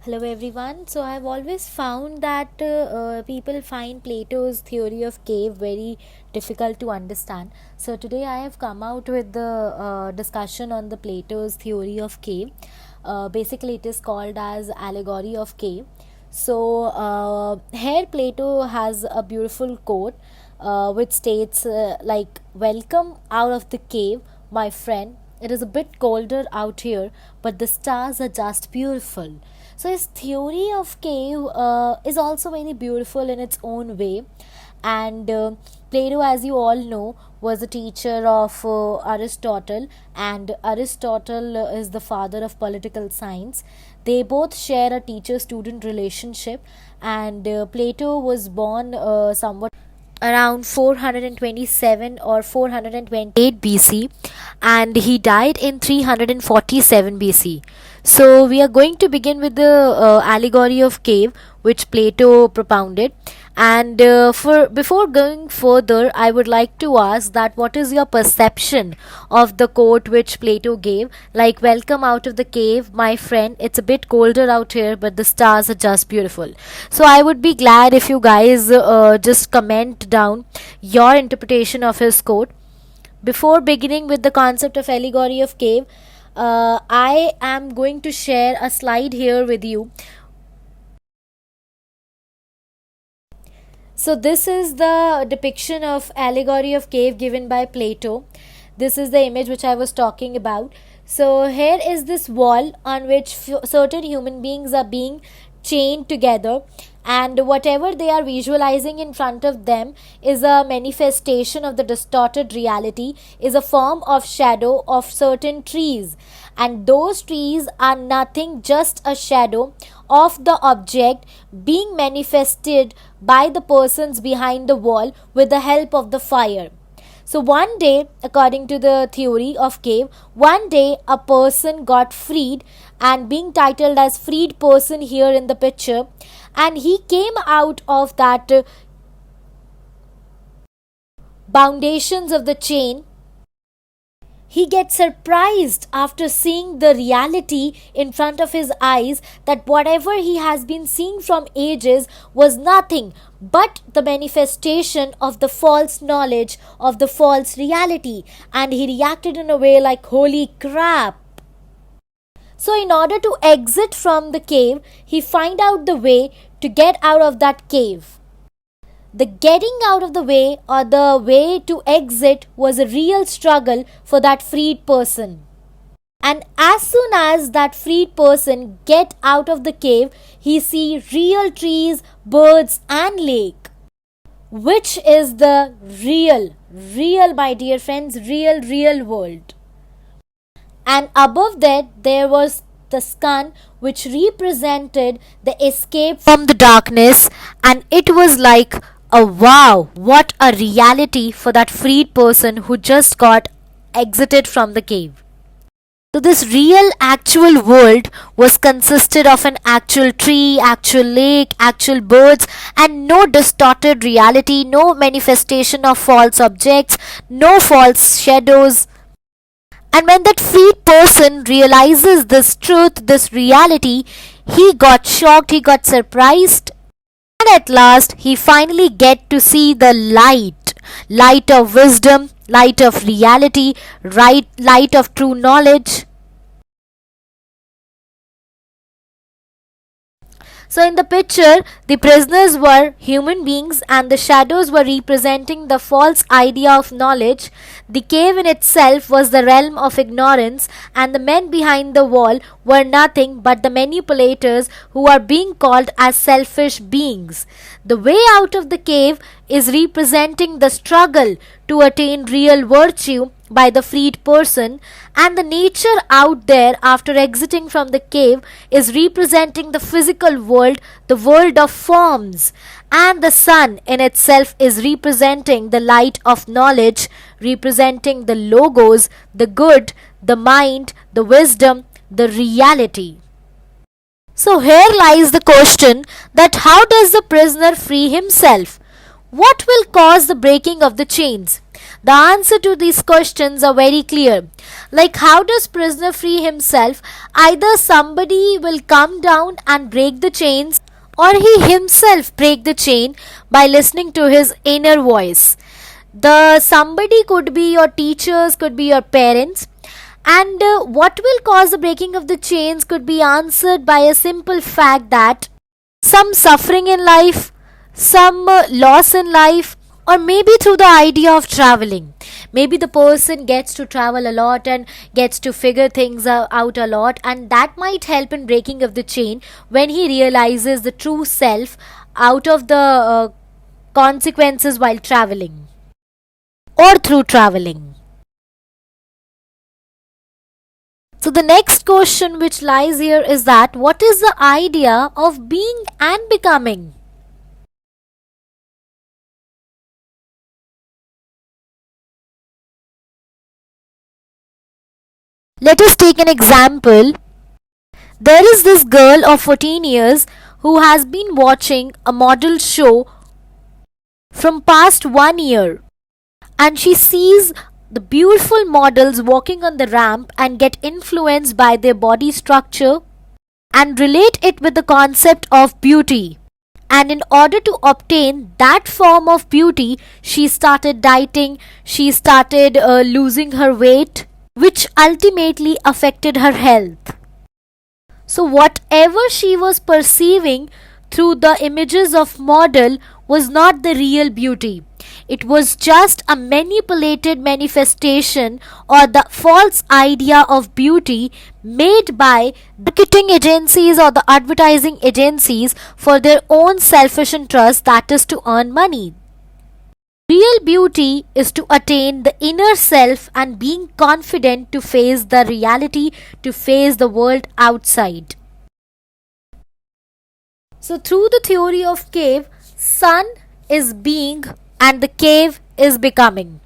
Hello everyone. So I've always found that people find Plato's theory of cave very difficult to understand. So today I have come out with the discussion on the Plato's theory of cave. Basically, it is called as Allegory of cave. So here Plato has a beautiful quote which states like, "Welcome out of the cave, my friend. It is a bit colder out here, but the stars are just beautiful." So his theory of cave is also very beautiful in its own way. And Plato, as you all know, was a teacher of Aristotle, and Aristotle is the father of political science. They both share a teacher student relationship, and Plato was born somewhat around 427 or 428 BC, and he died in 347 BC. So we are going to begin with the allegory of cave which Plato propounded. And for before going further, I would like to ask that what is your perception of the quote which Plato gave, like, "Welcome out of the cave, my friend. It's a bit colder out here, but the stars are just beautiful." So I would be glad if you guys just comment down your interpretation of his quote. Before beginning with the concept of allegory of cave, I am going to share a slide here with you. So this is the depiction of allegory of cave given by Plato. This is the image which I was talking about. So here is this wall on which certain human beings are being chained together, and whatever they are visualizing in front of them is a manifestation of the distorted reality, is a form of shadow of certain trees, and those trees are nothing, just a shadow of the object being manifested by the persons behind the wall with the help of the fire. So one day, according to the theory of cave, one day a person got freed, and being titled as freed person here in the picture, and he came out of that foundations of the chain. He gets surprised after seeing the reality in front of his eyes, that whatever he has been seeing from ages was nothing but the manifestation of the false knowledge, of the false reality, and he reacted in a way like, "Holy crap!" So in order to exit from the cave, he find out the way to get out of that cave. The getting out of the way, or the way to exit, was a real struggle for that freed person. And as soon as that freed person get out of the cave, he see real trees, birds and lake, which is the real, my dear friends, real world. And above that there was the sun, which represented the escape from the darkness, and it was like, a wow, what a reality for that freed person who just got exited from the cave. So this real actual world was consisted of an actual tree, actual lake, actual birds, and no distorted reality, no manifestation of false objects, no false shadows. And when that freed person realizes this truth, this reality, he got shocked, he got surprised, and at last he finally get to see the light of wisdom, light of reality, light of true knowledge. So in the picture, the prisoners were human beings and the shadows were representing the false idea of knowledge. The cave in itself was the realm of ignorance, and the men behind the wall were nothing but the manipulators who are being called as selfish beings. The way out of the cave is representing the struggle to attain real virtue by the freed person, and the nature out there after exiting from the cave is representing the physical world, the world of forms, and the sun in itself is representing the light of knowledge, representing the logos, the good, the mind, the wisdom, the reality. So here lies the question, that how does the prisoner free himself? What will cause the breaking of the chains? The answer to these questions are very clear. Like, how does prisoner free himself? Either somebody will come down and break the chains, or he himself break the chain by listening to his inner voice. The somebody could be your teachers, could be your parents, and what will cause the breaking of the chains could be answered by a simple fact that some suffering in life, some loss in life, or maybe through the idea of traveling. Maybe the person gets to travel a lot and gets to figure things out a lot, and that might help in breaking of the chain when he realizes the true self out of the consequences while traveling or through traveling. So the next question which lies here is that what is the idea of being and becoming? Let us take an example. There is this girl of 14 years who has been watching a model show from past 1 year, and she sees the beautiful models walking on the ramp and get influenced by their body structure and relate it with the concept of beauty. And in order to obtain that form of beauty, she started dieting, she started losing her weight, which ultimately affected her health. So whatever she was perceiving through the images of model was not the real beauty. It was just a manipulated manifestation or the false idea of beauty made by marketing agencies or the advertising agencies for their own selfish interest, that is to earn money. Real beauty is to attain the inner self and being confident to face the reality, to face the world outside. So through the theory of cave, sun is being and the cave is becoming.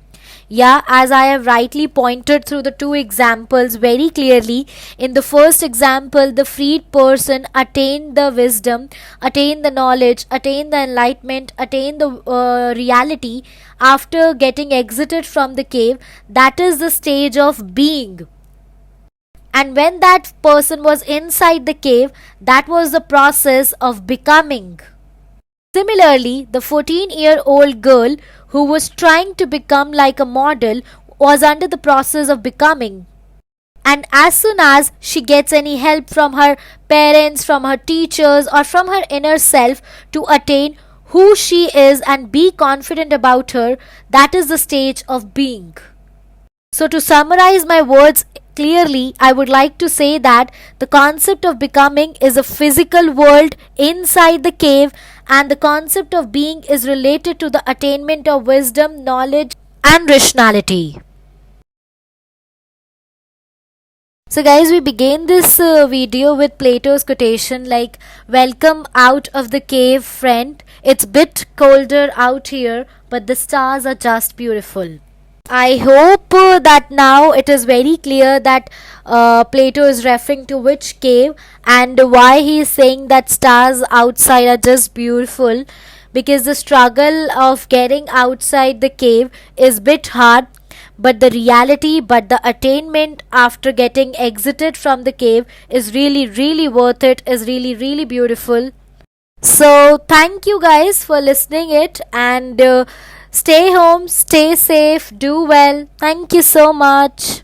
Yeah, as I have rightly pointed through the two examples very clearly. In the first example, the freed person attained the wisdom, attained the knowledge, attained the enlightenment, attained the reality after getting exited from the cave. That is the stage of being. And when that person was inside the cave, that was the process of becoming. Similarly, the 14-year-old girl who was trying to become like a model was under the process of becoming. And as soon as she gets any help from her parents, from her teachers, or from her inner self to attain who she is and be confident about her, that is the stage of being. So to summarize my words clearly, I would like to say that the concept of becoming is a physical world inside the cave, and the concept of being is related to the attainment of wisdom, knowledge, and rationality. So guys, we began this video with Plato's quotation like, "Welcome out of the cave, friend. It's bit colder out here, but the stars are just beautiful." I hope that now it is very clear that Plato is referring to which cave and why he is saying that stars outside are just beautiful, because the struggle of getting outside the cave is bit hard, but the reality, but the attainment after getting exited from the cave is really worth it, is really beautiful. So thank you guys for listening it, and stay home, stay safe, do well. Thank you so much.